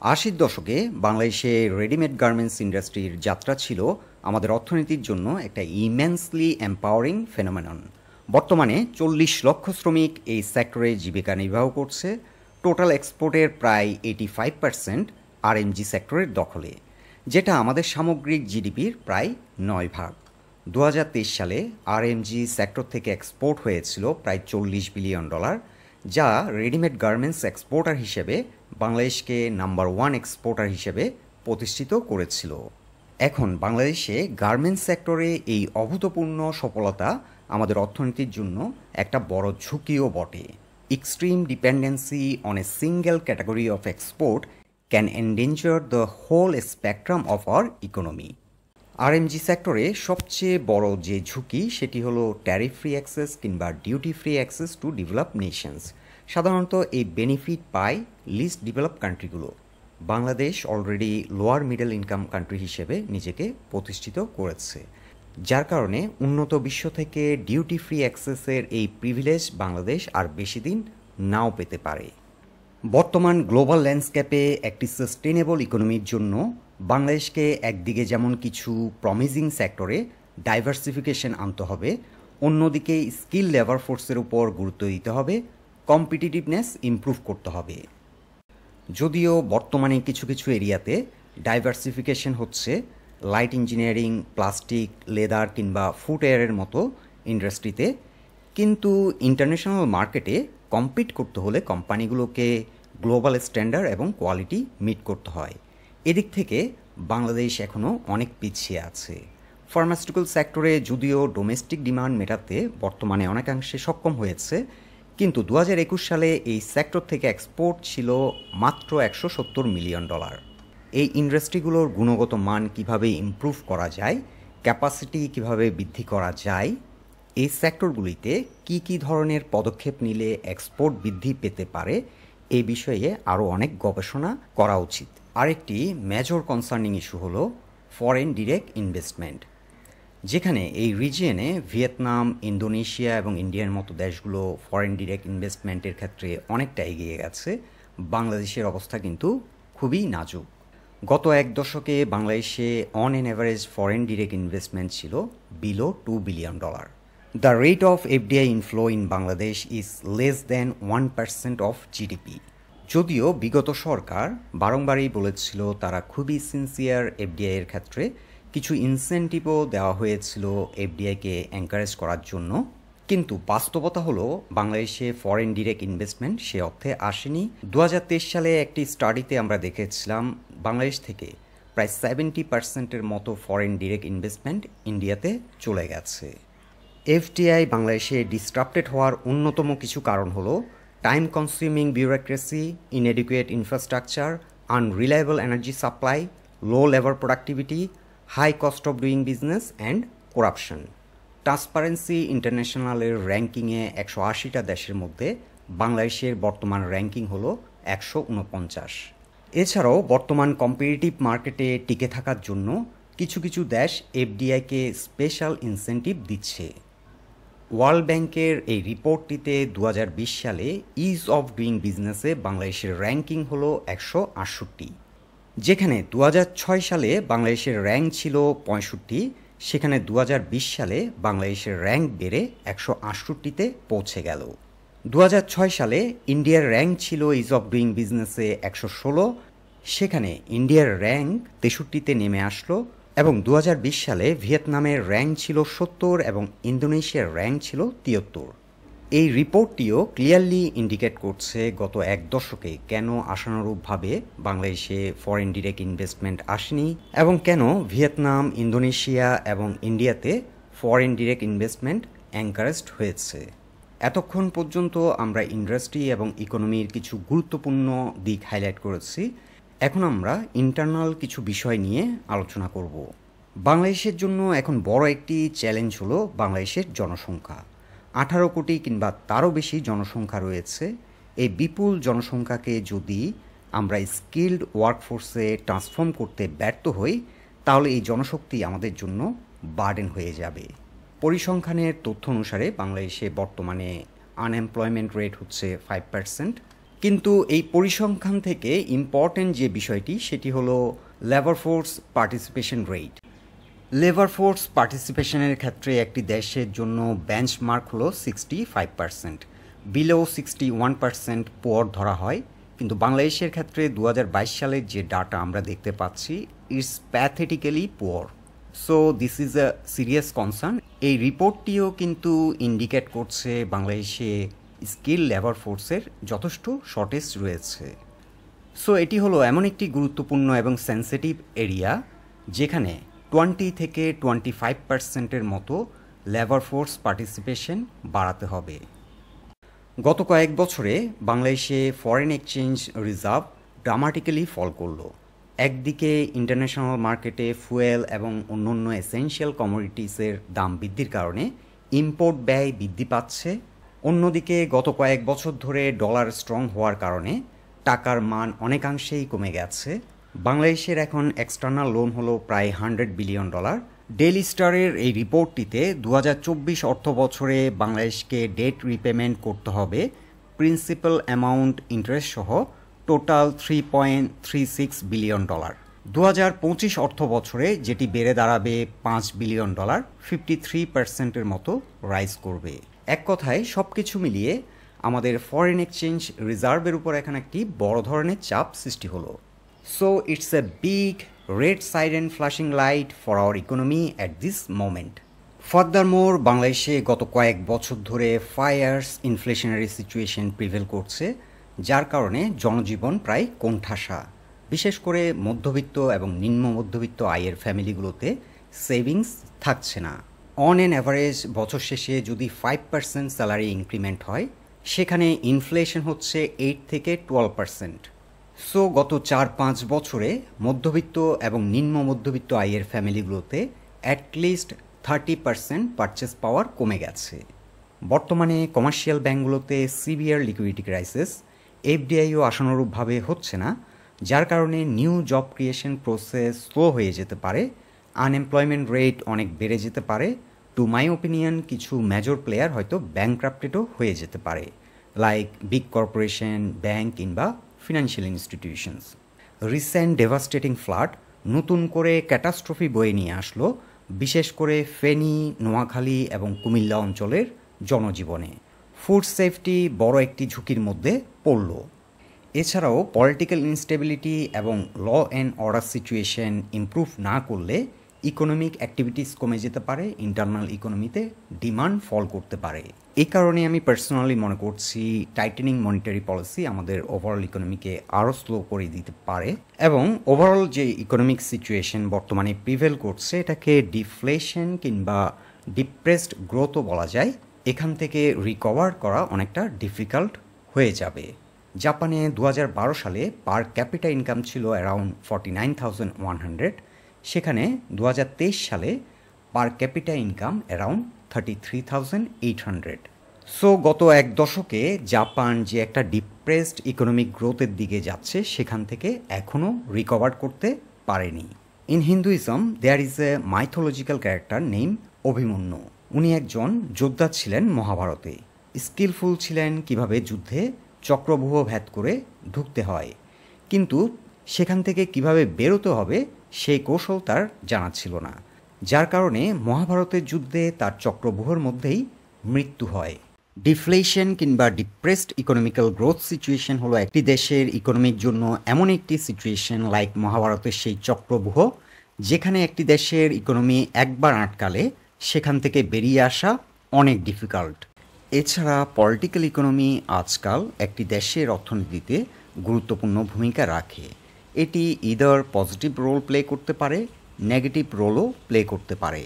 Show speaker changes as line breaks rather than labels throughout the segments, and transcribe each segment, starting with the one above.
আশির দশকে বাংলাদেশে রেডিমেড গার্মেন্টস ইন্ডাস্ট্রির যাত্রা ছিল আমাদের অর্থনীতির জন্য একটা ইমেন্সলি এম্পাওয়ারিং ফেনোমেনন। বর্তমানে 40 লক্ষ শ্রমিক এই সেক্টরে জীবিকা নির্বাহ করছে। টোটাল এক্সপোর্টের প্রায় 85% আরএমজি সেক্টরের দখলে, যেটা আমাদের সামগ্রিক জিডিপির প্রায় 9 ভাগ। 2023 সালে আরএমজি সেক্টর থেকে এক্সপোর্ট হয়েছিল প্রায় $40 বিলিয়ন, যা রেডিমেড গার্মেন্টস এক্সপোর্টার হিসেবে বাংলাদেশকে নাম্বার 1 এক্সপোর্টার হিসেবে প্রতিষ্ঠিত করেছিল। এখন বাংলাদেশে গার্মেন্টস সেক্টরে এই অভূতপূর্ণ সফলতা আমাদের অর্থনীতির জন্য একটা বড় ঝুঁকিও বটে। Extreme dependency on a single category of export can endanger the whole spectrum of our economy. RMG সেক্টরে সবচেয়ে বড় যে ঝুঁকি সেটি হলো ট্যারিফ ফ্রি অ্যাক্সেস কিংবা duty free access to develop nations. সাধারণত এই বেনিফিট পায় লিস্ট ডেভেলপ কান্ট্রিগুলো। Bangladesh already lower middle income country হিসেবে নিজেকে প্রতিষ্ঠিত করেছে, যার কারণে উন্নত বিশ্ব থেকে ডিউটি ফ্রি অ্যাক্সেসের এই প্রিভিলেজ বাংলাদেশ আর বেশি দিন নাও পেতে পারে। বর্তমান গ্লোবাল ল্যান্ডস্কেপে একটি সাস্টেনেবল ইকোনমির জন্য বাংলাদেশকে একদিকে যেমন কিছু প্রমিজিং সেক্টরে ডাইভার্সিফিকেশন আনতে হবে, অন্যদিকে স্কিল লেবার ফোর্সের উপর গুরুত্ব দিতে হবে, কম্পিটিটিভনেস ইমপ্রুভ করতে হবে। যদিও বর্তমানে কিছু কিছু এরিয়াতে ডাইভার্সিফিকেশন হচ্ছে, লাইট ইঞ্জিনিয়ারিং, প্লাস্টিক, লেদার কিংবা ফুটওয়্যারের মতো ইন্ডাস্ট্রিতে, কিন্তু ইন্টারন্যাশনাল মার্কেটে কম্পিট করতে হলে কোম্পানিগুলোকে গ্লোবাল স্ট্যান্ডার্ড এবং কোয়ালিটি মিট করতে হয়। এদিক থেকে বাংলাদেশ এখনও অনেক পিছিয়ে আছে। ফার্মাসিউটিক্যাল সেক্টরে যদিও ডোমেস্টিক ডিমান্ড মেটাতে বর্তমানে অনেকাংশে সক্ষম হয়েছে, কিন্তু 2021 সালে এই সেক্টর থেকে এক্সপোর্ট ছিল মাত্র $170 মিলিয়ন। এই ইন্ডাস্ট্রিগুলোর গুণগত মান কিভাবে ইমপ্রুভ করা যায়, ক্যাপাসিটি কিভাবে বৃদ্ধি করা যায়, এই সেক্টরগুলিতে কি কি ধরনের পদক্ষেপ নিলে এক্সপোর্ট বৃদ্ধি পেতে পারে, এই বিষয়ে আরও অনেক গবেষণা করা উচিত। আরেকটি মেজর কনসার্নিং ইস্যু হলো ফরেন ডিরেক্ট ইনভেস্টমেন্ট, যেখানে এই রিজিয়নে ভিয়েতনাম, ইন্দোনেশিয়া এবং ইন্ডিয়ার মতো দেশগুলো ফরেন ডিরেক্ট ইনভেস্টমেন্টের ক্ষেত্রে অনেকটা এগিয়ে গেছে। বাংলাদেশের অবস্থা কিন্তু খুবই নাজুক। গত এক দশকে বাংলাদেশে on an average foreign direct investment ছিল below $2 billion. The rate of FDI inflow in Bangladesh is less than 1% of GDP. যদিও বিগত সরকার বারংবারই বলেছিল তারা খুবই সিনসিয়ার এফডিআই এর ক্ষেত্রে, কিছু ইনসেন্টিভও দেওয়া হয়েছিল এফডিআইকে এনকারেজ করার জন্য, কিন্তু বাস্তবতা হলো বাংলাদেশে ফরেন ডিরেক্ট ইনভেস্টমেন্ট সে অর্থে আসেনি। 2023 সালে একটি স্টাডিতে আমরা দেখেছিলাম বাংলাদেশ থেকে প্রায় 70%-এর মতো ফরেন ডিরেক্ট ইনভেস্টমেন্ট ইন্ডিয়াতে চলে গেছে। এফডিআই বাংলাদেশে ডিসরাপ্টেড হওয়ার অন্যতম কিছু কারণ হলো time consuming bureaucracy, inadequate infrastructure, unreliable energy supply, low labour productivity, high cost of doing business and corruption. Transparency ইন্টারন্যাশনালের র্যাঙ্কিংয়ে 180টা দেশের মধ্যে বাংলাদেশের বর্তমান র্যাঙ্কিং হলো 149। এছাড়াও বর্তমান কম্পিটিটিভ মার্কেটে টিকে থাকার জন্য কিছু কিছু দেশ এফডিআইকে স্পেশাল ইনসেন্টিভ দিচ্ছে। ওয়ার্ল্ড ব্যাংকের এই রিপোর্টটিতে 2020 সালে ইজ অফ ডুইং বিজনেসে বাংলাদেশের র্যাঙ্কিং হলো 168, যেখানে 2006 সালে বাংলাদেশের র্যাঙ্ক ছিল 65, সেখানে 2020 সালে বাংলাদেশের র্যাঙ্ক বেড়ে 168-তে পৌঁছে গেল। 2006 সালে ইন্ডিয়ার র্যাঙ্ক ছিল ইজ অফ ডুইং বিজনেসে 116, সেখানে ইন্ডিয়ার র্যাঙ্ক 63-তে নেমে আসলো, এবং 2020 সালে ভিয়েতনামের র্যাঙ্ক ছিল 70 এবং ইন্দোনেশিয়ার র্যাঙ্ক ছিল 73। এই রিপোর্টটিও ক্লিয়ারলি ইন্ডিকেট করছে গত এক দশকে কেন আশানুরূপভাবে বাংলাদেশে ফরেন ডিরেক্ট ইনভেস্টমেন্ট আসেনি, এবং কেন ভিয়েতনাম, ইন্দোনেশিয়া এবং ইন্ডিয়াতে ফরেন ডিরেক্ট ইনভেস্টমেন্ট এনকারেজড হয়েছে। এতক্ষণ পর্যন্ত আমরা ইন্ডাস্ট্রি এবং ইকোনমির কিছু গুরুত্বপূর্ণ দিক হাইলাইট করেছি। এখন আমরা ইন্টারনাল কিছু বিষয় নিয়ে আলোচনা করব। বাংলাদেশের জন্য এখন বড় একটি চ্যালেঞ্জ হলো বাংলাদেশের জনসংখ্যা। 18 কোটি কিংবা তারও বেশি জনসংখ্যা রয়েছে। এই বিপুল জনসংখ্যাকে যদি আমরা স্কিল্ড ওয়ার্কফোর্সে ট্রান্সফর্ম করতে ব্যর্থ হই, তাহলে এই জনশক্তি আমাদের জন্য বার্ডেন হয়ে যাবে। পরিসংখ্যানের তথ্য অনুসারে বাংলাদেশে বর্তমানে আনএমপ্লয়মেন্ট রেট হচ্ছে 5%, কিন্তু এই পরিসংখ্যান থেকে ইম্পর্ট্যান্ট যে বিষয়টি সেটি হলো labour force participation rate. Labour force পার্টিসিপেশনের ক্ষেত্রে একটি দেশের জন্য বেঞ্চমার্ক হলো 65%, বিলো 61% পুয়ার ধরা হয়। কিন্তু বাংলাদেশের ক্ষেত্রে 2022 সালের যে ডাটা আমরা দেখতে পাচ্ছি, it's pathetically poor. So this is a serious concern. এই রিপোর্টটিও কিন্তু ইন্ডিকেট করছে বাংলাদেশে স্কিল লেবার ফোর্সের যথেষ্ট শর্টেজ রয়েছে। সো এটি হলো এমন একটি গুরুত্বপূর্ণ এবং সেন্সিটিভ এরিয়া যেখানে 20 থেকে 25%-এর মতো লেবার ফোর্স পার্টিসিপেশন বাড়াতে হবে। গত কয়েক বছরে বাংলাদেশে ফরেন এক্সচেঞ্জ রিজার্ভ ড্রামাটিক্যালি ফল করলো। একদিকে ইন্টারন্যাশনাল মার্কেটে ফুয়েল এবং অন্যান্য এসেনশিয়াল কমোডিটিসের দাম বৃদ্ধির কারণে ইম্পোর্ট ব্যয় বৃদ্ধি পাচ্ছে, অন্যদিকে গত কয়েক বছর ধরে ডলার স্ট্রং হওয়ার কারণে টাকার মান অনেকাংশেই কমে গেছে। বাংলাদেশের এখন এক্সটার্নাল লোন হলো প্রায় $100 বিলিয়ন। ডেইলি স্টারের এই রিপোর্টটিতে 2024 অর্থ বছরে বাংলাদেশকে ডেট রিপেমেন্ট করতে হবে প্রিন্সিপাল অ্যামাউন্ট ইন্টারেস্ট সহ টোটাল $3.36 বিলিয়ন। 2025 অর্থ বছরে যেটি বেড়ে দাঁড়াবে $5 বিলিয়ন, 53%-এর মতো রাইজ করবে। এক কথায় সব কিছু মিলিয়ে আমাদের ফরেন এক্সচেঞ্জ রিজার্ভের উপর এখন একটি বড় ধরনের চাপ সৃষ্টি হলো। So it's a big red siren flashing light for our economy at this moment. ফার্দারমোর বাংলাদেশে গত কয়েক বছর ধরে ফায়ার্স ইনফ্লেশনারি সিচুয়েশন প্রিভেল করছে, যার কারণে জনজীবন প্রায় কোণঠাসা। বিশেষ করে মধ্যবিত্ত এবং নিম্ন মধ্যবিত্ত আয়ের ফ্যামিলিগুলোতে সেভিংস থাকছে না। অন অ্যান অ্যাভারেজ বছর শেষে যদি 5% স্যালারি ইনক্রিমেন্ট হয়, সেখানে ইনফ্লেশন হচ্ছে 8 থেকে 12%। সো গত 4-5 বছরে মধ্যবিত্ত এবং নিম্ন মধ্যবিত্ত আয়ের ফ্যামিলিগুলোতে অ্যাটলিস্ট 30% পারচেস পাওয়ার কমে গেছে। বর্তমানে কমার্শিয়াল ব্যাঙ্কগুলোতে সিভিয়ার লিকুইডিটি ক্রাইসিস, এফডিআইও আশানুরূপভাবে হচ্ছে না, যার কারণে new job creation process slow হয়ে যেতে পারে, আনএমপ্লয়মেন্ট রেট অনেক বেড়ে যেতে পারে। টু মাই ওপিনিয়ন কিছু মেজর প্লেয়ার হয়তো ব্যাংক্রাপ্টেডও হয়ে যেতে পারে, লাইক বিগ কর্পোরেশন, ব্যাংক কিংবা financial institutions. Recent devastating flood নতুন করে ক্যাটাস্ট্রফি বয়ে নিয়ে আসলো, বিশেষ করে ফেনী, নোয়াখালী এবং কুমিল্লা অঞ্চলের জনজীবনে। ফুড সেফটি বড় একটি ঝুঁকির মধ্যে পড়ল। এছাড়াও পলিটিক্যাল ইনস্টেবিলিটি এবং law and order situation improve না করলে ইকোনমিক অ্যাক্টিভিটিস কমে যেতে পারে, ইন্টারনাল ইকোনমিতে ডিমান্ড ফল করতে পারে। এই কারণে আমি পার্সোনালি মনে করছি টাইটেনিং মনিটারি পলিসি আমাদের ওভারঅল ইকোনমিকে আরও স্লো করে দিতে পারে এবং ওভারঅল যে ইকোনমিক সিচুয়েশন বর্তমানে প্রিভেল করছে এটাকে ডিফ্লেশন কিংবা ডিপ্রেসড গ্রোথও বলা যায়। এখান থেকে রিকভার করা অনেকটা ডিফিকাল্ট হয়ে যাবে। জাপানে 2012 সালে পার ক্যাপিটা ইনকাম ছিল অ্যারাউন্ড 49,100, সেখানে 2023 সালে পার ক্যাপিটা ইনকাম অ্যারাউন্ড 33,800। সো গত এক দশকে জাপান যে একটা ডিপ্রেসড ইকোনমিক গ্রোথের দিকে যাচ্ছে সেখান থেকে এখনও রিকভার করতে পারেনি। In Hinduism there is a mythological character name Abhimanyu. উনি একজন যোদ্ধা ছিলেন মহাভারতে, স্কিলফুল ছিলেন কিভাবে যুদ্ধে চক্রব্যূহ ভেদ করে ঢুকতে হয়, কিন্তু সেখান থেকে কিভাবে বেরোতে হবে সেই কৌশল তার জানা ছিল না, যার কারণে মহাভারতের যুদ্ধে তার চক্রব্যূহের মধ্যেই মৃত্যু হয়। ডিফ্লেশন কিংবা ডিপ্রেসড ইকোনমিক্যাল গ্রোথ সিচুয়েশন হলো একটি দেশের ইকোনমির জন্য এমন একটি সিচুয়েশন লাইক মহাভারতের সেই চক্রব্যূহ, যেখানে একটি দেশের ইকোনমি একবার আটকালে সেখান থেকে বেরিয়ে আসা অনেক ডিফিকাল্ট। এছাড়া পলিটিক্যাল ইকোনমি আজকাল একটি দেশের অর্থনীতিতে গুরুত্বপূর্ণ ভূমিকা রাখে। এটি ইদার পজিটিভ রোল প্লে করতে পারে, নেগেটিভ রোলও প্লে করতে পারে।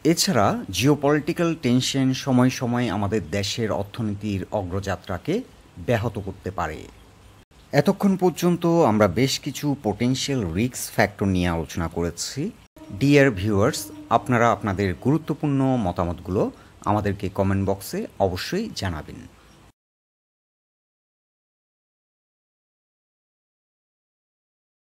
এছাড়া জিওপলিটিক্যাল টেনশন সময় সময় আমাদের দেশের অর্থনীতির অগ্রযাত্রাকে ব্যাহত করতে পারে। এতক্ষণ পর্যন্ত আমরা বেশ কিছু পোটেনশিয়াল রিস্ক ফ্যাক্টর নিয়ে আলোচনা করেছি। ডিয়ার ভিউয়ার্স, আপনারা আপনাদের গুরুত্বপূর্ণ মতামতগুলো আমাদেরকে কমেন্ট বক্সে অবশ্যই জানাবেন।